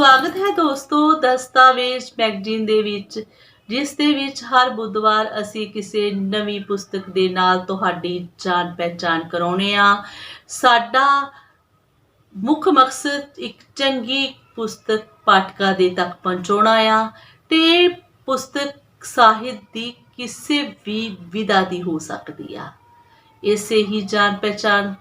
स्वागत है दोस्तों दस्तावेज मैगजीन ਦੇ ਵਿੱਚ ਜਿਸ ਦੇ ਵਿੱਚ ਹਰ ਬੁੱਧਵਾਰ ਅਸੀਂ ਕਿਸੇ ਨਵੀਂ ਪੁਸਤਕ ਦੇ ਨਾਲ ਤੁਹਾਡੀ ਜਾਣ ਪਹਿਚਾਣ ਕਰਾਉਣੇ ਆ। ਸਾਡਾ ਮੁੱਖ ਮਕਸਦ ਇੱਕ ਚੰਗੀ ਪੁਸਤਕ ਪਾਠਕਾਂ ਦੇ ਤੱਕ ਪਹੁੰਚਾਉਣਾ ਆ ਤੇ ਪੁਸਤਕ ਸਾਹਿਤ ਦੀ ਕਿਸੇ ਵੀ ਵਿਧਾ ਦੀ ਹੋ ਸਕਦੀ ਆ। ਇਸੇ ਹੀ ਜਾਣ ਪਹਿਚਾਣ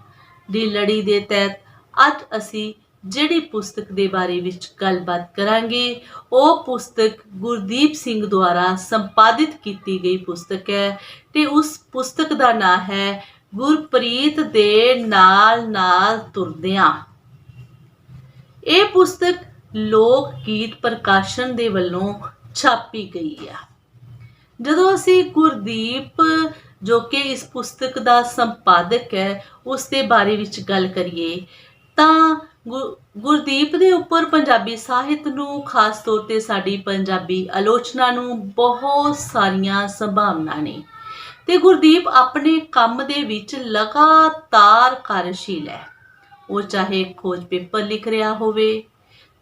ਦੀ ਲੜੀ ਦੇ ਤਹਿਤ ਅੱਜ ਅਸੀਂ ਜਿਹੜੀ ਪੁਸਤਕ ਦੇ ਬਾਰੇ ਵਿੱਚ ਗੱਲਬਾਤ ਕਰਾਂਗੇ ਉਹ ਪੁਸਤਕ ਗੁਰਦੀਪ ਸਿੰਘ ਦੁਆਰਾ ਸੰਪਾਦਿਤ ਕੀਤੀ ਗਈ ਪੁਸਤਕ ਹੈ ਤੇ ਉਸ ਪੁਸਤਕ ਦਾ ਨਾਮ ਹੈ ਗੁਰਪ੍ਰੀਤ ਦੇ ਨਾਲ ਨਾਲ ਤੁਰਦਿਆਂ। ਇਹ ਪੁਸਤਕ ਲੋਕ ਗੀਤ ਪ੍ਰਕਾਸ਼ਨ ਦੇ ਵੱਲੋਂ ਛਾਪੀ ਗਈ ਆ। ਜਦੋਂ ਅਸੀਂ ਗੁਰਦੀਪ ਜੋ ਕਿ ਇਸ ਪੁਸਤਕ ਦਾ ਸੰਪਾਦਕ ਹੈ ਉਸ ਦੇ ਬਾਰੇ ਵਿੱਚ ਗੱਲ ਕਰੀਏ ਤਾਂ ਗੁਰਦੀਪ ਦੇ ਉੱਪਰ ਪੰਜਾਬੀ ਸਾਹਿਤ ਨੂੰ ਖਾਸ ਤੌਰ ਤੇ ਸਾਡੀ ਪੰਜਾਬੀ ਆਲੋਚਨਾ ਨੂੰ ਬਹੁਤ ਸਾਰੀਆਂ ਸੰਭਾਵਨਾ ਨੇ ਤੇ ਗੁਰਦੀਪ ਆਪਣੇ ਕੰਮ ਦੇ ਵਿੱਚ ਲਗਾਤਾਰ ਕਾਰਜਸ਼ੀਲ ਹੈ। ਉਹ ਚਾਹੇ ਖੋਜ ਪੇਪਰ ਲਿਖ ਰਿਹਾ ਹੋਵੇ,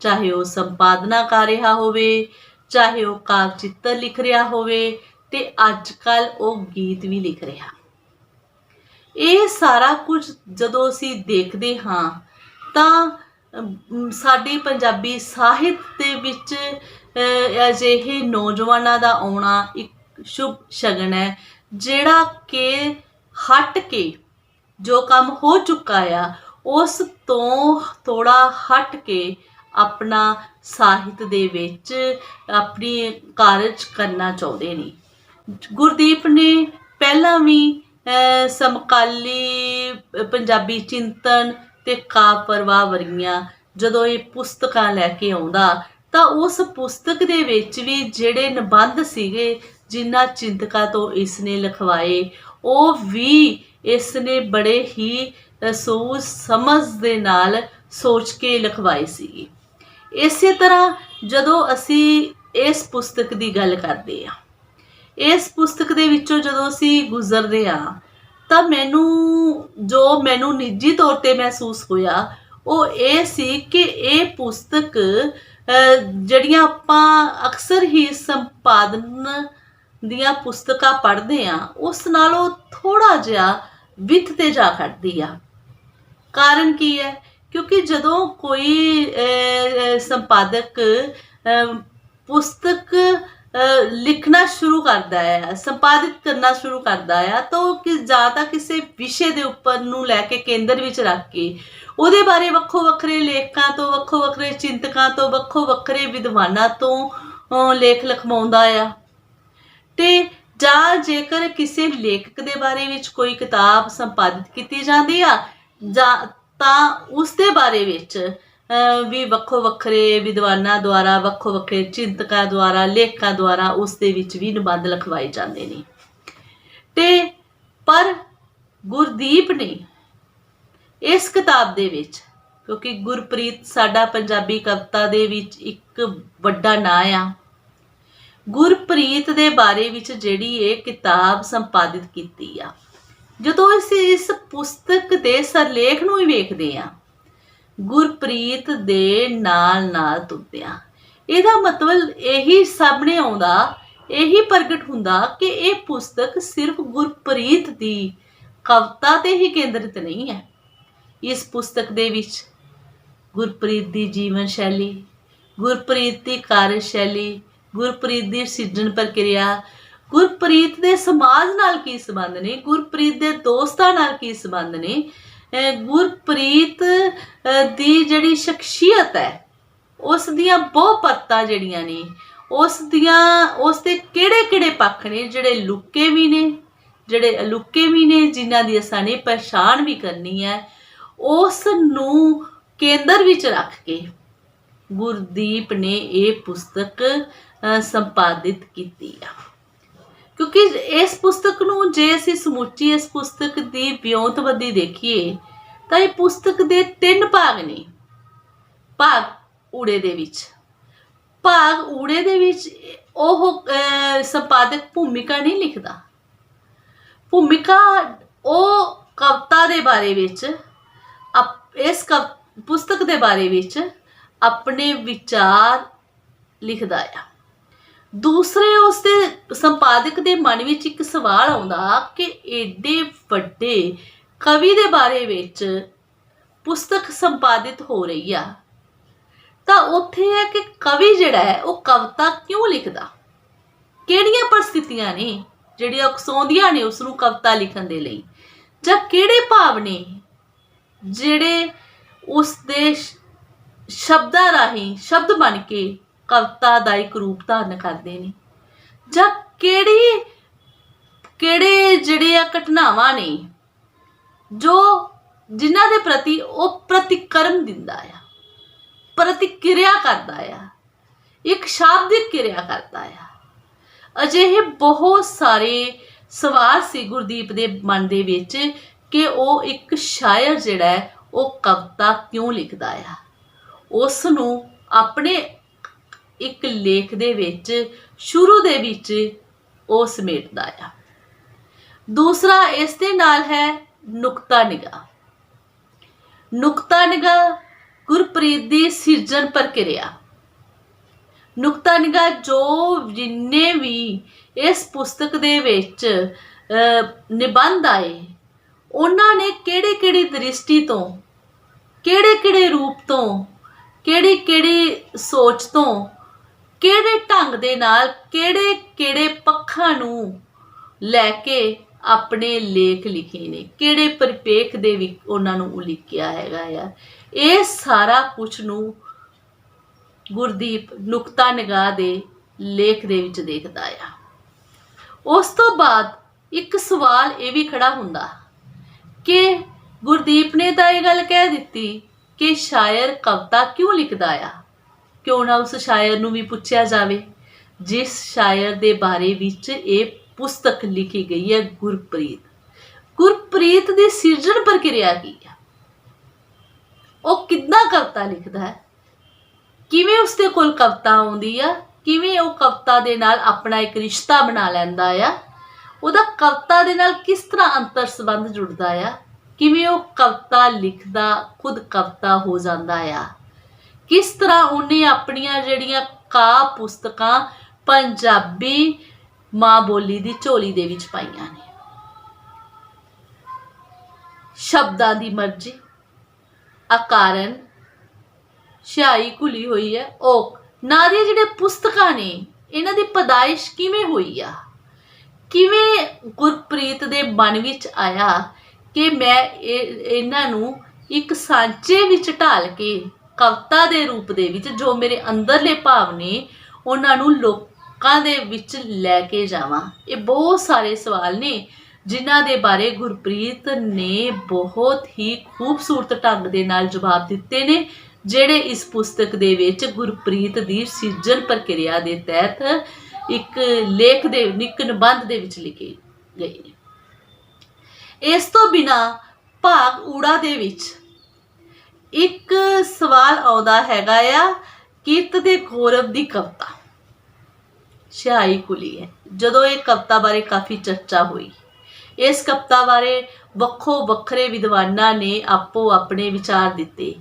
ਚਾਹੇ ਉਹ ਸੰਪਾਦਨਾ ਕਰ ਰਿਹਾ ਹੋਵੇ, ਚਾਹੇ ਉਹ ਕਾਵਿ ਚਿੱਤਰ ਲਿਖ ਰਿਹਾ ਹੋਵੇ ਤੇ ਅੱਜ ਕੱਲ੍ਹ ਉਹ ਗੀਤ ਵੀ ਲਿਖ ਰਿਹਾ। ਇਹ ਸਾਰਾ ਕੁਝ ਜਦੋਂ ਅਸੀਂ ਦੇਖਦੇ ਹਾਂ ਤਾਂ ਸਾਡੀ ਪੰਜਾਬੀ ਸਾਹਿਤ ਦੇ ਵਿੱਚ ਅਜਿਹੇ ਨੌਜਵਾਨਾਂ ਦਾ ਆਉਣਾ ਇੱਕ ਸ਼ੁਭ ਸ਼ਗਨ ਹੈ ਜਿਹੜਾ ਕਿ ਹਟ ਕੇ ਜੋ ਕੰਮ ਹੋ ਚੁੱਕਾ ਆ ਉਸ ਤੋਂ ਥੋੜਾ ਹਟ ਕੇ ਆਪਣਾ ਸਾਹਿਤ ਦੇ ਵਿੱਚ ਆਪਣੀ ਕਾਰਜ ਕਰਨਾ ਚਾਹੁੰਦੇ ਨੇ। ਗੁਰਦੀਪ ਨੇ ਪਹਿਲਾਂ ਵੀ ਸਮਕਾਲੀ ਪੰਜਾਬੀ ਚਿੰਤਨ ਤੇ ਕਾਵਿ ਪ੍ਰਵਾਹ ਵਰਗੀਆਂ ਜਦੋਂ ਇਹ ਪੁਸਤਕਾਂ ਲੈ ਕੇ ਆਉਂਦਾ ਤਾਂ ਉਸ ਪੁਸਤਕ ਦੇ ਵਿੱਚ ਵੀ ਜਿਹੜੇ ਨਿਬੰਧ ਸੀਗੇ ਜਿਨ੍ਹਾਂ ਚਿੰਤਕਾਂ ਤੋਂ ਇਸ ਨੇ ਲਿਖਵਾਏ ਉਹ ਵੀ ਇਸ ਨੇ ਬੜੇ ਹੀ ਸੂਝ ਸਮਝ ਦੇ ਨਾਲ ਸੋਚ ਕੇ ਲਿਖਵਾਏ ਸੀਗੇ। ਇਸੇ ਤਰ੍ਹਾਂ ਜਦੋਂ ਅਸੀਂ ਇਸ ਪੁਸਤਕ ਦੀ ਗੱਲ ਕਰਦੇ ਹਾਂ, ਇਸ ਪੁਸਤਕ ਦੇ ਵਿੱਚੋਂ ਜਦੋਂ ਅਸੀਂ ਗੁਜ਼ਰਦੇ ਹਾਂ ਤਾਂ ਮੈਨੂੰ ਨਿੱਜੀ ਤੌਰ ਤੇ ਮਹਿਸੂਸ ਹੋਇਆ ਉਹ ਇਹ ਸੀ ਕਿ ਇਹ ਪੁਸਤਕ ਜਿਹੜੀਆਂ ਆਪਾਂ ਅਕਸਰ ਹੀ ਸੰਪਾਦਨ ਦੀਆਂ ਪੁਸਤਕਾਂ ਪੜ੍ਹਦੇ ਹਾਂ ਉਸ ਨਾਲੋਂ ਥੋੜਾ ਜਿਹਾ ਵਿੱਥ ਤੇ ਜਾ ਖੜਦੀ ਆ। ਕਾਰਨ ਕੀ ਹੈ? ਕਿਉਂਕਿ ਜਦੋਂ ਕੋਈ ਸੰਪਾਦਕ ਪੁਸਤਕ ਲਿਖਣਾ ਸ਼ੁਰੂ ਕਰਦਾ ਹੈ, ਸੰਪਾਦਿਤ ਕਰਨਾ ਸ਼ੁਰੂ ਕਰਦਾ ਹੈ ਤਾਂ ਉਹ ਜਾਂ ਤਾਂ ਕਿਸੇ ਵਿਸ਼ੇ ਦੇ ਉੱਪਰ ਨੂੰ ਲੈ ਕੇ ਕੇਂਦਰ ਵਿੱਚ ਰੱਖ ਕੇ ਉਹਦੇ ਬਾਰੇ ਵੱਖੋ ਵੱਖਰੇ ਲੇਖਕਾਂ ਤੋਂ, ਵੱਖੋ ਵੱਖਰੇ ਚਿੰਤਕਾਂ ਤੋਂ, ਵੱਖੋ ਵੱਖਰੇ ਵਿਦਵਾਨਾਂ ਤੋਂ ਲੇਖ ਲਿਖਵਾਉਂਦਾ ਆ ਤੇ ਜਾਂ ਜੇਕਰ ਕਿਸੇ ਲੇਖਕ ਦੇ ਬਾਰੇ ਵਿੱਚ ਕੋਈ ਕਿਤਾਬ ਸੰਪਾਦਿਤ ਕੀਤੀ ਜਾਂਦੀ ਆ ਜਾਂ ਤਾਂ ਉਸ ਦੇ ਬਾਰੇ ਵਿੱਚ ਵੀ ਵੱਖੋ ਵੱਖਰੇ ਵਿਦਵਾਨਾਂ ਦੁਆਰਾ, ਵੱਖੋ ਵੱਖਰੇ ਚਿੰਤਕਾਂ ਦੁਆਰਾ, ਲੇਖਕਾਂ ਦੁਆਰਾ ਉਸ ਦੇ ਵਿੱਚ ਵੀ ਨਿਬੰਧ ਲਿਖਵਾਏ ਜਾਂਦੇ ਨੇ। ਤੇ ਪਰ ਗੁਰਦੀਪ ਨੇ ਇਸ ਕਿਤਾਬ ਦੇ ਵਿੱਚ, ਕਿਉਂਕਿ ਗੁਰਪ੍ਰੀਤ ਸਾਡਾ ਪੰਜਾਬੀ ਕਵਿਤਾ ਦੇ ਵਿੱਚ ਇੱਕ ਵੱਡਾ ਨਾਂ ਆ, ਗੁਰਪ੍ਰੀਤ ਦੇ ਬਾਰੇ ਵਿੱਚ ਜਿਹੜੀ ਇਹ ਕਿਤਾਬ ਸੰਪਾਦਿਤ ਕੀਤੀ ਆ, ਜਦੋਂ ਅਸੀਂ ਇਸ ਪੁਸਤਕ ਦੇ ਸਰਲੇਖ ਨੂੰ ਹੀ ਵੇਖਦੇ ਹਾਂ ਗੁਰਪ੍ਰੀਤ ਦੇ ਨਾਲ ਨਾਲ ਤੁਰਦਿਆਂ, ਇਹਦਾ ਮਤਲਬ ਇਹੀ ਸਾਹਮਣੇ ਆਉਂਦਾ, ਇਹੀ ਪ੍ਰਗਟ ਹੁੰਦਾ ਕਿ ਇਹ ਪੁਸਤਕ ਸਿਰਫ ਗੁਰਪ੍ਰੀਤ ਦੀ ਕਵਿਤਾ ਤੇ ਹੀ ਕੇਂਦਰਿਤ ਨਹੀਂ ਹੈ। ਇਸ ਪੁਸਤਕ ਦੇ ਵਿੱਚ ਗੁਰਪ੍ਰੀਤ ਦੀ ਜੀਵਨ ਸ਼ੈਲੀ, ਗੁਰਪ੍ਰੀਤ ਦੀ ਕਾਰਜਸ਼ੈਲੀ, ਗੁਰਪ੍ਰੀਤ ਦੀ ਸਿਰਜਣ ਪ੍ਰਕਿਰਿਆ, ਗੁਰਪ੍ਰੀਤ ਦੇ ਸਮਾਜ ਨਾਲ ਕੀ ਸੰਬੰਧ ਨੇ, ਗੁਰਪ੍ਰੀਤ ਦੇ ਦੋਸਤਾਂ ਨਾਲ ਕੀ ਸੰਬੰਧ ਨੇ, ਗੁਰਪ੍ਰੀਤ ਦੀ ਜਿਹੜੀ ਸ਼ਖਸੀਅਤ ਹੈ ਉਸ ਦੀਆਂ ਬਹੁਤ ਪਰਤਾਂ ਜਿਹੜੀਆਂ ਨੇ, ਉਸ ਦੇ ਕਿਹੜੇ ਕਿਹੜੇ ਪੱਖ ਨੇ ਜਿਹੜੇ ਲੁਕੇ ਵੀ ਨੇ, ਜਿਹੜੇ ਅਲੁਕੇ ਵੀ ਨੇ, ਜਿਨ੍ਹਾਂ ਦੀ ਅਸਾਂ ਪਛਾਣ ਵੀ ਕਰਨੀ ਹੈ, ਉਸ ਨੂੰ ਕੇਂਦਰ ਵਿੱਚ ਰੱਖ ਕੇ ਗੁਰਦੀਪ ਨੇ ਇਹ ਪੁਸਤਕ ਸੰਪਾਦਿਤ ਕੀਤੀ ਆ। ਕਿਉਂਕਿ ਇਸ ਪੁਸਤਕ ਨੂੰ ਜੇ ਅਸੀਂ ਸਮੁੱਚੀ ਇਸ ਪੁਸਤਕ ਦੀ ਵਿਉਂਤਬੰਦੀ ਦੇਖੀਏ ਤਾਂ ਇਹ ਪੁਸਤਕ ਦੇ 3 ਭਾਗ ਨੇ। ਭਾਗ ਊੜੇ ਦੇ ਵਿੱਚ ਉਹ ਸੰਪਾਦਕ ਭੂਮਿਕਾ ਨਹੀਂ ਲਿਖਦਾ। ਭੂਮਿਕਾ ਉਹ ਕਵਿਤਾ ਦੇ ਬਾਰੇ ਵਿੱਚ, ਇਸ ਪੁਸਤਕ ਦੇ ਬਾਰੇ ਵਿੱਚ ਆਪਣੇ ਵਿਚਾਰ ਲਿਖਦਾ ਆ। ਦੂਸਰੇ ਉਸਦੇ ਸੰਪਾਦਕ ਦੇ ਮਨ ਵਿੱਚ ਇੱਕ ਸਵਾਲ ਆਉਂਦਾ ਕਿ ਏਡੇ ਵੱਡੇ ਕਵੀ ਦੇ ਬਾਰੇ ਵਿੱਚ ਪੁਸਤਕ ਸੰਪਾਦਿਤ ਹੋ ਰਹੀ ਆ, ਤਾਂ ਉੱਥੇ ਹੈ ਕਿ ਕਵੀ ਜਿਹੜਾ ਹੈ ਉਹ ਕਵਿਤਾ ਕਿਉਂ ਲਿਖਦਾ, ਕਿਹੜੀਆਂ ਪਰਿਸਥਿਤੀਆਂ ਨੇ ਜਿਹੜੀਆਂ ਉਕਸਾਉਂਦੀਆਂ ਨੇ ਉਸ ਨੂੰ ਕਵਿਤਾ ਲਿਖਣ ਦੇ ਲਈ, ਜਾਂ ਕਿਹੜੇ ਭਾਵ ਨੇ ਜਿਹੜੇ ਉਸ ਦੇ ਸ਼ਬਦਾਂ ਰਾਹੀਂ ਸ਼ਬਦ ਬਣ ਕੇ ਕਵਿਤਾ ਦਾ ਇੱਕ ਰੂਪ ਧਾਰਨ ਕਰਦੇ ਨੇ, ਜਾਂ ਕਿਹੜੇ ਜਿਹੜੇ ਆ ਘਟਨਾਵਾਂ ਨੇ ਜੋ ਜਿਨ੍ਹਾਂ ਦੇ ਪ੍ਰਤੀ ਉਹ ਪ੍ਰਤੀਕਰਮ ਦਿੰਦਾ ਆ, ਪ੍ਰਤੀਕਿਰਿਆ ਕਰਦਾ ਆ, ਇੱਕ ਸ਼ਾਬਦਿਕ ਕਿਰਿਆ ਕਰਦਾ ਆ। ਅਜਿਹੇ ਬਹੁਤ ਸਾਰੇ ਸਵਾਲ ਸੀ ਗੁਰਦੀਪ ਦੇ ਮਨ ਦੇ ਵਿੱਚ ਕਿ ਉਹ ਇੱਕ ਸ਼ਾਇਰ ਜਿਹੜਾ ਹੈ ਉਹ ਕਵਿਤਾ ਕਿਉਂ ਲਿਖਦਾ ਆ। ਉਸ ਨੂੰ ਆਪਣੇ ਇੱਕ ਲੇਖ ਦੇ ਵਿੱਚ ਸ਼ੁਰੂ ਦੇ ਵਿੱਚ ਉਹ ਸਮੇਟਦਾ ਆ। ਦੂਸਰਾ ਇਸ ਦੇ ਨਾਲ ਹੈ ਨੁਕਤਾ ਨਿਗਾਹ। ਨੁਕਤਾ ਨਿਗਾਹ ਗੁਰਪ੍ਰੀਤ ਦੀ ਸਿਰਜਣ ਪ੍ਰਕਿਰਿਆ। ਨੁਕਤਾ ਨਿਗਾਹ ਜੋ ਜਿੰਨੇ ਵੀ ਇਸ ਪੁਸਤਕ ਦੇ ਵਿੱਚ ਨਿਬੰਧ ਆਏ, ਉਹਨਾਂ ਨੇ ਕਿਹੜੀ ਦ੍ਰਿਸ਼ਟੀ ਤੋਂ, ਕਿਹੜੇ ਰੂਪ ਤੋਂ, ਕਿਹੜੀ ਸੋਚ ਤੋਂ, ਕਿਹੜੇ ਢੰਗ ਦੇ ਨਾਲ, ਕਿਹੜੇ ਪੱਖਾਂ ਨੂੰ ਲੈ ਕੇ ਆਪਣੇ ਲੇਖ ਲਿਖੇ ਨੇ, ਕਿਹੜੇ ਪਰਿਪੇਖ ਦੇ ਵਿੱਚ ਉਹਨਾਂ ਨੂੰ ਉਲੀਕਿਆ ਹੈਗਾ ਆ। ਇਹ ਸਾਰਾ ਕੁਝ ਨੂੰ ਗੁਰਦੀਪ ਨੁਕਤਾ ਨਿਗਾਹ ਦੇ ਲੇਖ ਦੇ ਵਿੱਚ ਦੇਖਦਾ ਆ। ਉਸ ਤੋਂ ਬਾਅਦ ਇੱਕ ਸਵਾਲ ਇਹ ਵੀ ਖੜਾ ਹੁੰਦਾ ਕਿ ਗੁਰਦੀਪ ਨੇ ਤਾਂ ਇਹ ਗੱਲ ਕਹਿ ਦਿੱਤੀ ਕਿ ਸ਼ਾਇਰ ਕਵਿਤਾ ਕਿਉਂ ਲਿਖਦਾ ਆ, ਕਿਉਂ ਨਾ ਉਸ ਸ਼ਾਇਰ ਨੂੰ ਵੀ ਪੁੱਛਿਆ ਜਾਵੇ ਜਿਸ ਸ਼ਾਇਰ ਦੇ ਬਾਰੇ ਵਿੱਚ ਇਹ ਪੁਸਤਕ ਲਿਖੀ ਗਈ ਹੈ, ਗੁਰਪ੍ਰੀਤ ਦੀ ਸਿਰਜਣ ਪ੍ਰਕਿਰਿਆ ਕੀ ਆ, ਉਹ ਕਿੱਦਾਂ ਕਵਿਤਾ ਲਿਖਦਾ ਹੈ, ਕਿਵੇਂ ਉਸਦੇ ਕੋਲ ਕਵਿਤਾ ਆਉਂਦੀ ਆ, ਕਿਵੇਂ ਉਹ ਕਵਿਤਾ ਦੇ ਨਾਲ ਆਪਣਾ ਇੱਕ ਰਿਸ਼ਤਾ ਬਣਾ ਲੈਂਦਾ ਆ, ਉਹਦਾ ਕਵਿਤਾ ਦੇ ਨਾਲ ਕਿਸ ਤਰ੍ਹਾਂ ਅੰਤਰ ਸੰਬੰਧ ਜੁੜਦਾ ਆ, ਕਿਵੇਂ ਉਹ ਕਵਿਤਾ ਲਿਖਦਾ ਖੁਦ ਕਵਿਤਾ ਹੋ ਜਾਂਦਾ ਆ, ਕਿਸ ਤਰ੍ਹਾਂ ਉਹਨੇ ਆਪਣੀਆਂ ਜਿਹੜੀਆਂ ਪੁਸਤਕਾਂ ਪੰਜਾਬੀ ਮਾਂ ਬੋਲੀ ਦੀ ਝੋਲੀ ਦੇ ਵਿੱਚ ਪਾਈਆਂ ਨੇ। ਸ਼ਬਦਾਂ ਦੀ ਮਰਜ਼ੀ, ਅਕਾਰਨ, ਸਿਆਹੀ ਘੁਲੀ ਹੋਈ ਹੈ, ਉਹ ਨਾ ਦੀਆਂ ਜਿਹੜੇ ਪੁਸਤਕਾਂ ਨੇ ਇਹਨਾਂ ਦੀ ਪੈਦਾਇਸ਼ ਕਿਵੇਂ ਹੋਈ ਆ, ਕਿਵੇਂ ਗੁਰਪ੍ਰੀਤ ਦੇ ਮਨ ਵਿੱਚ ਆਇਆ ਕਿ ਮੈਂ ਇਹਨਾਂ ਨੂੰ ਇੱਕ ਸਾਂਚੇ ਵਿੱਚ ਢਾਲ ਕੇ ਕਵਿਤਾ ਦੇ ਰੂਪ ਦੇ ਵਿੱਚ ਜੋ ਮੇਰੇ ਅੰਦਰਲੇ ਭਾਵ ਨੇ ਉਹਨਾਂ ਨੂੰ ਲੋਕਾਂ ਦੇ ਵਿੱਚ ਲੈ ਕੇ ਜਾਵਾਂ। ਇਹ ਬਹੁਤ ਸਾਰੇ ਸਵਾਲ ਨੇ ਜਿਨ੍ਹਾਂ ਦੇ ਬਾਰੇ ਗੁਰਪ੍ਰੀਤ ਨੇ ਬਹੁਤ ਹੀ ਖੂਬਸੂਰਤ ਢੰਗ ਦੇ ਨਾਲ ਜਵਾਬ ਦਿੱਤੇ ਨੇ, ਜਿਹੜੇ ਇਸ ਪੁਸਤਕ ਦੇ ਵਿੱਚ ਗੁਰਪ੍ਰੀਤ ਦੀ ਸਿਰਜਣ ਪ੍ਰਕਿਰਿਆ ਦੇ ਤਹਿਤ ਇੱਕ ਲੇਖ ਦੇ ਇੱਕ ਨਿਬੰਧ ਦੇ ਵਿੱਚ ਲਿਖੇ ਗਏ ਨੇ। ਇਸ ਤੋਂ ਬਿਨਾਂ ਭਾਗ ਊੜਾ ਦੇ ਵਿੱਚ ਇੱਕ ਸਵਾਲ ਆਉਂਦਾ ਹੈਗਾ ਆ, ਕਿਰਤ ਦੇ ਗੌਰਵ ਦੀ ਕਵਿਤਾ ਸਿਆਹੀ ਘੁਲੀ ਹੈ। ਜਦੋਂ ਇਹ ਕਵਿਤਾ ਬਾਰੇ ਕਾਫੀ ਚਰਚਾ ਹੋਈ, ਇਸ ਕਵਿਤਾ ਬਾਰੇ ਵੱਖੋ ਵੱਖਰੇ ਵਿਦਵਾਨਾਂ ਨੇ ਆਪੋ ਆਪਣੇ ਵਿਚਾਰ ਦਿੱਤੇ,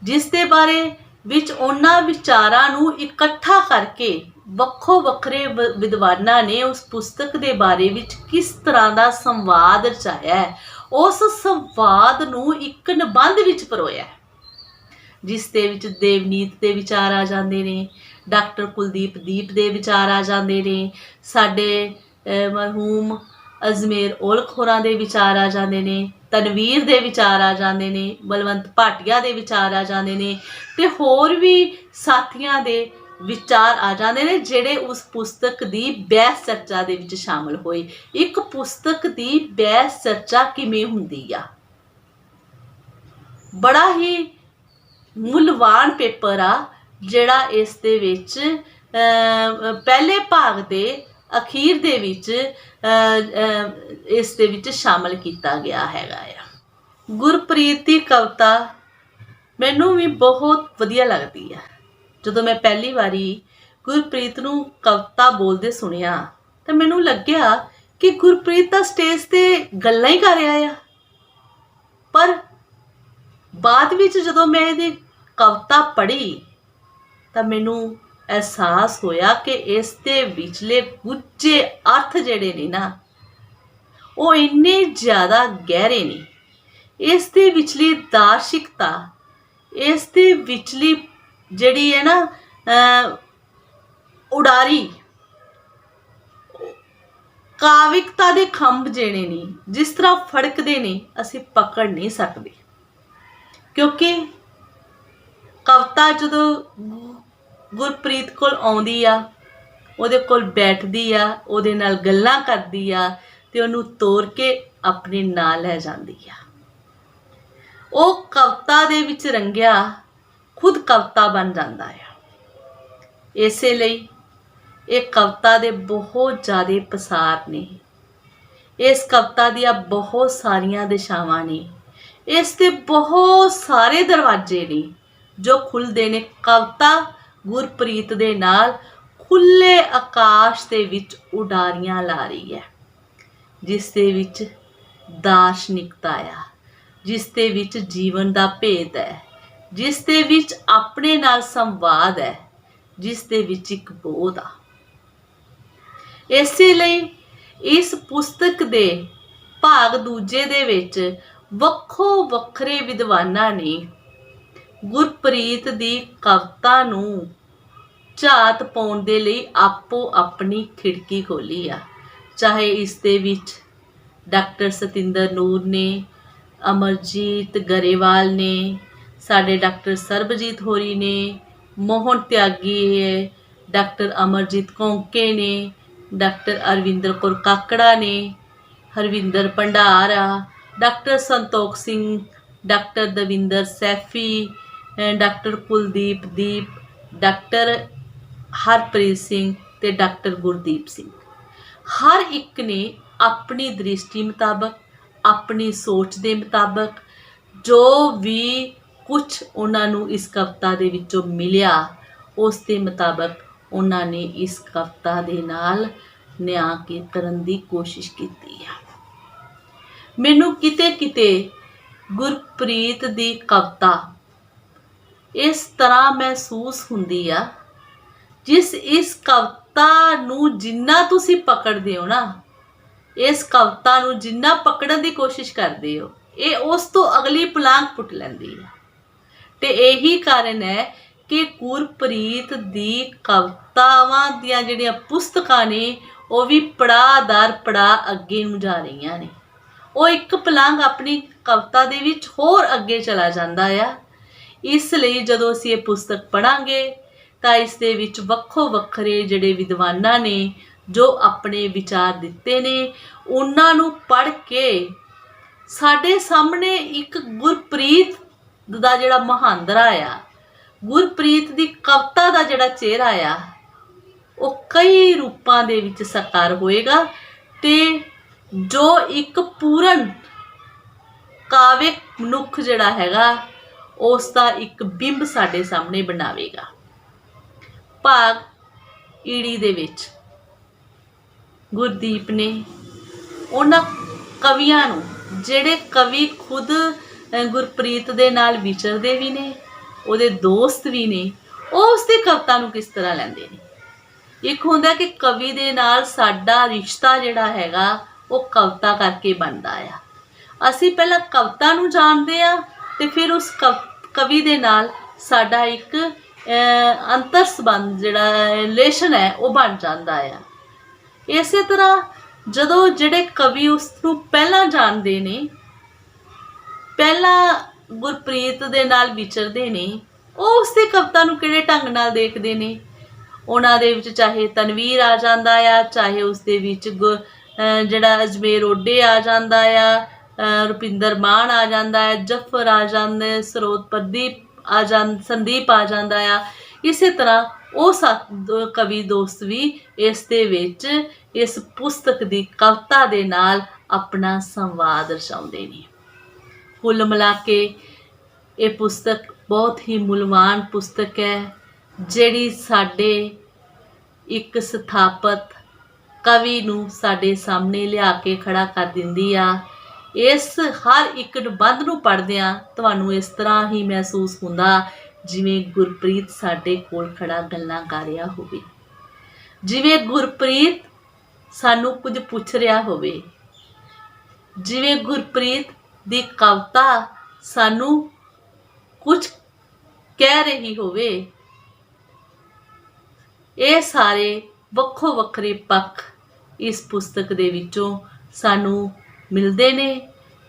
ਜਿਸ ਦੇ ਬਾਰੇ ਵਿੱਚ ਉਹਨਾਂ ਵਿਚਾਰਾਂ ਨੂੰ ਇਕੱਠਾ ਕਰਕੇ ਵੱਖੋ ਵੱਖਰੇ ਵਿਦਵਾਨਾਂ ਨੇ ਉਸ ਪੁਸਤਕ ਦੇ ਬਾਰੇ ਵਿੱਚ ਕਿਸ ਤਰ੍ਹਾਂ ਦਾ ਸੰਵਾਦ ਰਚਾਇਆ ਹੈ, ਉਸ ਸੰਵਾਦ ਨੂੰ ਇੱਕ ਨਿਬੰਧ ਵਿੱਚ ਪਰੋਇਆ, ਜਿਸ ਦੇ ਵਿੱਚ ਦੇਵਨੀਤ ਦੇ ਵਿਚਾਰ ਆ ਜਾਂਦੇ ਨੇ, ਡਾਕਟਰ ਕੁਲਦੀਪ ਦੀਪ ਦੇ ਵਿਚਾਰ ਆ ਜਾਂਦੇ ਨੇ, ਸਾਡੇ ਮਰਹੂਮ ਅਜਮੇਰ ਔਲਖ ਹੋਰਾਂ ਦੇ ਵਿਚਾਰ ਆ ਜਾਂਦੇ ਨੇ, ਤਨਵੀਰ ਦੇ ਵਿਚਾਰ ਆ ਜਾਂਦੇ ਨੇ, ਬਲਵੰਤ ਭਾਟੀਆ ਦੇ ਵਿਚਾਰ ਆ ਜਾਂਦੇ ਨੇ, ਤੇ ਹੋਰ ਵੀ ਸਾਥੀਆਂ ਦੇ ਵਿਚਾਰ ਆ ਜਾਂਦੇ ਨੇ ਜਿਹੜੇ ਉਸ ਪੁਸਤਕ ਦੀ ਬਹਿਸ ਚਰਚਾ ਦੇ ਵਿੱਚ ਸ਼ਾਮਲ ਹੋਏ। ਇੱਕ ਪੁਸਤਕ ਦੀ ਬਹਿਸ ਚਰਚਾ ਕਿਵੇਂ ਹੁੰਦੀ ਆ, ਬੜਾ ਹੀ ਮੁੱਲਵਾਨ ਪੇਪਰ ਆ ਜਿਹੜਾ ਇਸ ਦੇ ਵਿੱਚ ਪਹਿਲੇ ਭਾਗ ਦੇ ਅਖੀਰ ਦੇ ਵਿੱਚ ਇਸ ਦੇ ਵਿੱਚ ਸ਼ਾਮਲ ਕੀਤਾ ਗਿਆ ਹੈਗਾ ਆ। ਗੁਰਪ੍ਰੀਤ ਦੀ ਕਵਿਤਾ ਮੈਨੂੰ ਵੀ ਬਹੁਤ ਵਧੀਆ ਲੱਗਦੀ ਆ। ਜਦੋਂ ਮੈਂ ਪਹਿਲੀ ਵਾਰੀ ਗੁਰਪ੍ਰੀਤ ਨੂੰ ਕਵਿਤਾ ਬੋਲਦੇ ਸੁਣਿਆ ਤਾਂ ਮੈਨੂੰ ਲੱਗਿਆ ਕਿ ਗੁਰਪ੍ਰੀਤ ਤਾਂ ਸਟੇਜ 'ਤੇ ਗੱਲਾਂ ਹੀ ਕਰ ਰਿਹਾ ਆ, ਪਰ ਬਾਅਦ ਵਿੱਚ ਜਦੋਂ ਮੈਂ ਇਹਦੀ ਕਵਿਤਾ ਪੜ੍ਹੀ ਤਾਂ ਮੈਨੂੰ ਅਹਿਸਾਸ ਹੋਇਆ ਕਿ ਇਸ ਦੇ ਵਿਚਲੇ ਗੁੱਝੇ ਅਰਥ ਜਿਹੜੇ ਨੇ ਨਾ ਉਹ ਇੰਨੇ ਜ਼ਿਆਦਾ ਗਹਿਰੇ ਨੇ। ਇਸ ਦੇ ਵਿਚਲੀ ਦਾਰਸ਼ਿਕਤਾ, ਇਸ ਦੇ ਵਿਚਲੀ ਜਿਹੜੀ ਹੈ ਨਾ ਉਡਾਰੀ, ਕਾਵਿਕਤਾ ਦੇ ਖੰਭ ਜਿਹੜੇ ਨੇ ਜਿਸ ਤਰ੍ਹਾਂ ਫੜਕਦੇ ਨੇ ਅਸੀਂ ਪਕੜ ਨਹੀਂ ਸਕਦੇ। ਕਿਉਂਕਿ ਕਵਿਤਾ ਜਦੋਂ ਗੁਰਪ੍ਰੀਤ ਕੋਲ ਆਉਂਦੀ ਆ, ਉਹਦੇ ਕੋਲ ਬੈਠਦੀ ਆ, ਉਹਦੇ ਨਾਲ ਗੱਲਾਂ ਕਰਦੀ ਆ ਤੇ ਉਹਨੂੰ ਤੋਰ ਕੇ ਆਪਣੇ ਨਾਲ ਲੈ ਜਾਂਦੀ ਆ। ਉਹ ਕਵਿਤਾ ਦੇ ਵਿੱਚ ਰੰਗਿਆ ਖੁਦ ਕਵਿਤਾ ਬਣ ਜਾਂਦਾ ਆ। ਇਸੇ ਲਈ ਇਹ ਕਵਿਤਾ ਦੇ ਬਹੁਤ ਜ਼ਿਆਦਾ ਪਸਾਰ ਨੇ। ਇਸ ਕਵਿਤਾ ਦੀਆਂ ਬਹੁਤ ਸਾਰੀਆਂ ਦਿਸ਼ਾਵਾਂ ਨੇ। ਇਸ ਦੇ ਬਹੁਤ ਸਾਰੇ ਦਰਵਾਜ਼ੇ ਨੇ ਜੋ ਖੁੱਲ੍ਹਦੇ ਨੇ। ਕਵਿਤਾ ਗੁਰਪ੍ਰੀਤ ਦੇ ਨਾਲ ਖੁੱਲ੍ਹੇ ਆਕਾਸ਼ ਦੇ ਵਿੱਚ ਉਡਾਰੀਆਂ ਲਾ ਰਹੀ ਹੈ, ਜਿਸ ਦੇ ਵਿੱਚ ਦਾਰਸ਼ਨਿਕਤਾ ਆ, ਜਿਸ ਦੇ ਵਿੱਚ ਜੀਵਨ ਦਾ ਭੇਦ ਹੈ, ਜਿਸ ਦੇ ਵਿੱਚ ਆਪਣੇ ਨਾਲ ਸੰਵਾਦ ਹੈ, ਜਿਸ ਦੇ ਵਿੱਚ ਇੱਕ ਬੋਧ ਆ। ਇਸੇ ਲਈ ਇਸ ਪੁਸਤਕ ਦੇ ਭਾਗ ਦੂਜੇ ਦੇ ਵਿੱਚ ਵੱਖੋ ਵੱਖਰੇ ਵਿਦਵਾਨਾਂ ਨੇ ਗੁਰਪ੍ਰੀਤ ਦੀ ਕਵਿਤਾ ਨੂੰ ਝਾਤ ਪਾਉਣ ਦੇ ਲਈ ਆਪੋ ਆਪਣੀ ਖਿੜਕੀ ਖੋਲ੍ਹੀ ਆ। ਚਾਹੇ ਇਸ ਦੇ ਵਿੱਚ ਡਾਕਟਰ ਸਤਿੰਦਰ ਨੂਰ ਨੇ, ਅਮਰਜੀਤ ਗਰੇਵਾਲ ਨੇ, ਸਾਡੇ ਡਾਕਟਰ ਸਰਬਜੀਤ ਹੋਰੀ ਨੇ, ਮੋਹਨ ਤਿਆਗੀ ਹੈ, ਡਾਕਟਰ ਅਮਰਜੀਤ ਕੌਂਕੇ ਨੇ, ਡਾਕਟਰ ਅਰਵਿੰਦਰ ਕੌਰ ਕਾਕੜਾ ਨੇ, ਹਰਵਿੰਦਰ ਭੰਡਾਰ ਆ, doctor Santokh Singh, doctor Davinder Saifi, doctor Kuldeep ਦੀਪ, ਡਾਕਟਰ ਹਰਪ੍ਰੀਤ ਸਿੰਘ ਤੇ ਡਾਕਟਰ ਗੁਰਦੀਪ ਸਿੰਘ। ਹਰ ਇੱਕ ਨੇ ਆਪਣੀ ਦ੍ਰਿਸ਼ਟੀ ਮੁਤਾਬਕ, ਆਪਣੀ ਸੋਚ ਦੇ ਮੁਤਾਬਕ ਜੋ ਵੀ ਕੁਛ ਉਹਨਾਂ ਨੂੰ ਇਸ ਕਵਿਤਾ ਦੇ ਵਿੱਚੋਂ ਮਿਲਿਆ, ਉਸ ਦੇ ਮੁਤਾਬਕ ਉਹਨਾਂ ਨੇ ਇਸ ਕਵਿਤਾ ਦੇ ਨਾਲ ਨਿਆਂ ਕਰਨ ਦੀ ਕੋਸ਼ਿਸ਼ ਕੀਤੀ ਆ। ਮੈਨੂੰ ਕਿਤੇ ਕਿਤੇ ਗੁਰਪ੍ਰੀਤ ਦੀ ਕਵਿਤਾ ਇਸ ਤਰ੍ਹਾਂ ਮਹਿਸੂਸ ਹੁੰਦੀ ਆ, ਇਸ ਕਵਿਤਾ ਨੂੰ ਜਿੰਨਾ ਤੁਸੀਂ ਪਕੜਦੇ ਹੋ ਨਾ, ਇਸ ਕਵਿਤਾ ਨੂੰ ਜਿੰਨਾ ਪਕੜਨ ਦੀ ਕੋਸ਼ਿਸ਼ ਕਰਦੇ ਹੋ, ਇਹ ਉਸ ਤੋਂ ਅਗਲੀ ਪੁਲਾਂਘ ਪੁੱਟ ਲੈਂਦੀ ਹੈ। ਤੇ ਇਹੀ ਕਾਰਨ ਹੈ ਕਿ ਗੁਰਪ੍ਰੀਤ ਦੀ ਕਵਿਤਾਵਾਂ ਦੀਆਂ ਜਿਹੜੀਆਂ ਪੁਸਤਕਾਂ ਨੇ ਉਹ ਵੀ ਪੜਾਅ ਦਰ ਪੜਾਅ ਅੱਗੇ ਨੂੰ ਜਾ ਰਹੀਆਂ ਨੇ। ਉਹ ਇੱਕ ਪੁਲਾਂਘ ਆਪਣੀ ਕਵਿਤਾ ਦੇ ਵਿੱਚ ਹੋਰ ਅੱਗੇ ਚਲਾ ਜਾਂਦਾ ਆ। ਇਸ ਲਈ ਜਦੋਂ ਅਸੀਂ ਇਹ ਪੁਸਤਕ ਪੜ੍ਹਾਂਗੇ ਤਾਂ ਇਸ ਦੇ ਵਿੱਚ ਵੱਖੋ ਵੱਖਰੇ ਜਿਹੜੇ ਵਿਦਵਾਨਾਂ ਨੇ ਜੋ ਆਪਣੇ ਵਿਚਾਰ ਦਿੱਤੇ ਨੇ, ਉਹਨਾਂ ਨੂੰ ਪੜ੍ਹ ਕੇ ਸਾਡੇ ਸਾਹਮਣੇ ਇੱਕ ਗੁਰਪ੍ਰੀਤ ਦਾ ਜਿਹੜਾ ਮੁਹਾਂਦਰਾ ਆ, ਗੁਰਪ੍ਰੀਤ ਦੀ ਕਵਿਤਾ ਦਾ ਜਿਹੜਾ ਚਿਹਰਾ ਆ, ਉਹ ਕਈ ਰੂਪਾਂ ਦੇ ਵਿੱਚ ਸਾਕਾਰ ਹੋਏਗਾ ਤੇ ਜੋ ਇੱਕ ਪੂਰਨ ਕਾਵਿਕ ਮਨੁੱਖ ਜਿਹੜਾ ਹੈਗਾ ਉਸ ਦਾ ਇੱਕ ਬਿੰਬ ਸਾਡੇ ਸਾਹਮਣੇ ਬਣਾਵੇਗਾ। ਭਾਗ ਈੜੀ ਦੇ ਵਿੱਚ ਗੁਰਦੀਪ ਨੇ ਉਹਨਾਂ ਕਵੀਆਂ ਨੂੰ, ਜਿਹੜੇ ਕਵੀ ਖੁਦ ਗੁਰਪ੍ਰੀਤ ਦੇ ਨਾਲ ਵਿਚਰਦੇ ਵੀ ਨੇ, ਉਹਦੇ ਦੋਸਤ ਵੀ ਨੇ, ਉਹ ਉਸਦੀ ਕਵਿਤਾ ਨੂੰ ਕਿਸ ਤਰ੍ਹਾਂ ਲੈਂਦੇ ਨੇ। ਇੱਕ ਹੁੰਦਾ ਕਿ ਕਵੀ ਦੇ ਨਾਲ ਸਾਡਾ ਰਿਸ਼ਤਾ ਜਿਹੜਾ ਹੈਗਾ ਉਹ ਕਵਿਤਾ ਕਰਕੇ ਬਣਦਾ ਆ। ਅਸੀਂ ਪਹਿਲਾਂ ਕਵਿਤਾ ਨੂੰ ਜਾਣਦੇ ਆ ਤੇ ਫਿਰ ਉਸ ਕਵੀ ਦੇ ਨਾਲ ਸਾਡਾ ਇੱਕ ਅੰਤਰ ਸੰਬੰਧ ਜਿਹੜਾ ਰਿਲੇਸ਼ਨ ਹੈ ਉਹ ਬਣ ਜਾਂਦਾ ਆ। ਇਸੇ ਤਰ੍ਹਾਂ ਜਦੋਂ ਜਿਹੜੇ ਕਵੀ ਉਸ ਨੂੰ ਪਹਿਲਾਂ ਜਾਣਦੇ ਨੇ, ਪਹਿਲਾਂ ਗੁਰਪ੍ਰੀਤ ਦੇ ਨਾਲ ਵਿਚਰਦੇ ਨੇ, ਉਹ ਉਸਦੀ ਕਵਿਤਾ ਨੂੰ ਕਿਹੜੇ ਢੰਗ ਨਾਲ ਦੇਖਦੇ ਨੇ। ਉਹਨਾਂ ਦੇ ਵਿੱਚ ਚਾਹੇ ਤਨਵੀਰ ਆ ਜਾਂਦਾ ਆ, ਚਾਹੇ ਉਸਦੇ ਵਿੱਚ ਜਿਹੜਾ ਅਜਮੇਰ ਓਡੇ ਆ ਜਾਂਦਾ ਆ, ਰੁਪਿੰਦਰ ਮਾਨ ਆ ਜਾਂਦਾ ਹੈ, ਜਫਰ ਆ ਜਾਂਦੇ, ਸਰੋਤ ਪ੍ਰਦੀਪ ਆ ਸੰਦੀਪ ਆ ਜਾਂਦਾ ਆ। ਇਸੇ ਤਰ੍ਹਾਂ ਉਹ ਕਵੀ ਦੋਸਤ ਵੀ ਇਸ ਦੇ ਵਿੱਚ ਇਸ ਪੁਸਤਕ ਦੀ ਕਵਿਤਾ ਦੇ ਨਾਲ ਆਪਣਾ ਸੰਵਾਦ ਦਰਸਾਉਂਦੇ ਨੇ। ਕੁੱਲ ਮਿਲਾ ਕੇ ਇਹ ਪੁਸਤਕ ਬਹੁਤ ਹੀ ਮੁੱਲਵਾਨ ਪੁਸਤਕ ਹੈ, ਜਿਹੜੀ ਸਾਡੇ ਇੱਕ ਸਥਾਪਤ ਕਵੀ ਨੂੰ ਸਾਡੇ ਸਾਹਮਣੇ ਲਿਆ ਕੇ ਖੜਾ ਕਰ ਦਿੰਦੀ ਆ। ਇਸ ਹਰ ਇੱਕ ਨਿਬੰਧ ਨੂੰ ਪੜ੍ਹਦਿਆਂ ਤੁਹਾਨੂੰ ਇਸ ਤਰ੍ਹਾਂ ਹੀ ਮਹਿਸੂਸ ਹੁੰਦਾ ਜਿਵੇਂ ਗੁਰਪ੍ਰੀਤ ਸਾਡੇ ਕੋਲ ਖੜਾ ਗੱਲਾਂ ਕਰ ਰਿਹਾ ਹੋਵੇ, ਜਿਵੇਂ ਗੁਰਪ੍ਰੀਤ ਸਾਨੂੰ ਕੁਝ ਪੁੱਛ ਰਿਹਾ ਹੋਵੇ, ਜਿਵੇਂ ਗੁਰਪ੍ਰੀਤ ਦੀ ਕਵਿਤਾ ਸਾਨੂੰ ਕੁਝ ਕਹਿ ਰਹੀ ਹੋਵੇ। ਇਹ ਸਾਰੇ ਵੱਖੋ ਵੱਖਰੇ ਪੱਖ ਇਸ ਪੁਸਤਕ ਦੇ ਵਿੱਚੋਂ ਸਾਨੂੰ ਮਿਲਦੇ ਨੇ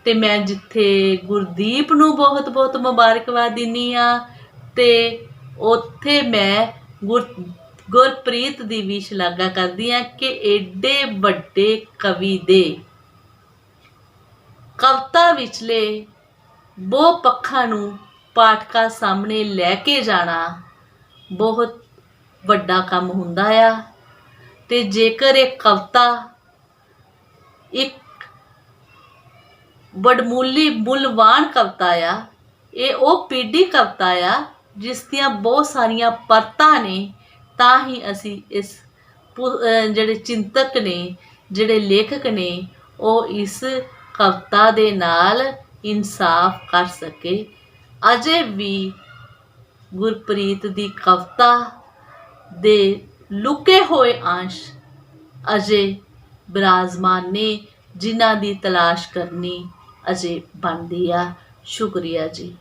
ਤੇ ਮੈਂ ਜਿੱਥੇ ਗੁਰਦੀਪ ਨੂੰ ਬਹੁਤ ਬਹੁਤ ਮੁਬਾਰਕਬਾਦ ਦਿੰਦੀ ਹਾਂ ਤੇ ਉੱਥੇ ਮੈਂ ਗੁਰਪ੍ਰੀਤ ਦੀ ਵੀ ਸ਼ਲਾਘਾ ਕਰਦੀ ਹਾਂ ਕਿ ਏਡੇ ਵੱਡੇ ਕਵੀ ਦੇ ਕਵਿਤਾ ਵਿਚਲੇ ਬਹੁ ਪੱਖਾਂ ਨੂੰ ਪਾਠਕਾਂ ਸਾਹਮਣੇ ਲੈ ਕੇ ਜਾਣਾ ਬਹੁਤ ਵੱਡਾ ਕੰਮ ਹੁੰਦਾ ਆ। ਤੇ ਜੇਕਰ ਇਹ ਕਵਿਤਾ ਇੱਕ ਵਡਮੁੱਲੀ ਮੁੱਲਵਾਨ ਕਵਿਤਾ ਆ, ਇਹ ਉਹ ਪੀढ़ी ਕਵਿਤਾ ਆ ਜਿਸ ਦੀਆਂ ਬਹੁਤ ਸਾਰੀਆਂ ਪਰਤਾਂ ਨੇ, ਤਾਂ ਹੀ ਅਸੀਂ ਇਸ ਜਿਹੜੇ ਚਿੰਤਕ ਨੇ, ਜਿਹੜੇ ਲੇਖਕ ਨੇ, ਉਹ ਇਸ ਕਵਿਤਾ ਦੇ ਨਾਲ ਇਨਸਾਫ ਕਰ ਸਕੇ। ਅਜੇ ਵੀ ਗੁਰਪ੍ਰੀਤ ਦੀ ਕਵਿਤਾ ਦੇ ਲੁਕੇ ਹੋਏ ਅੰਸ਼ ਅਜੇ ਬਿਰਾਜਮਾਨ ਨੇ, ਜਿਨ੍ਹਾਂ ਦੀ ਤਲਾਸ਼ ਕਰਨੀ ਅਜੇ ਬਣਦੀ ਆ। ਸ਼ੁਕਰੀਆ ਜੀ।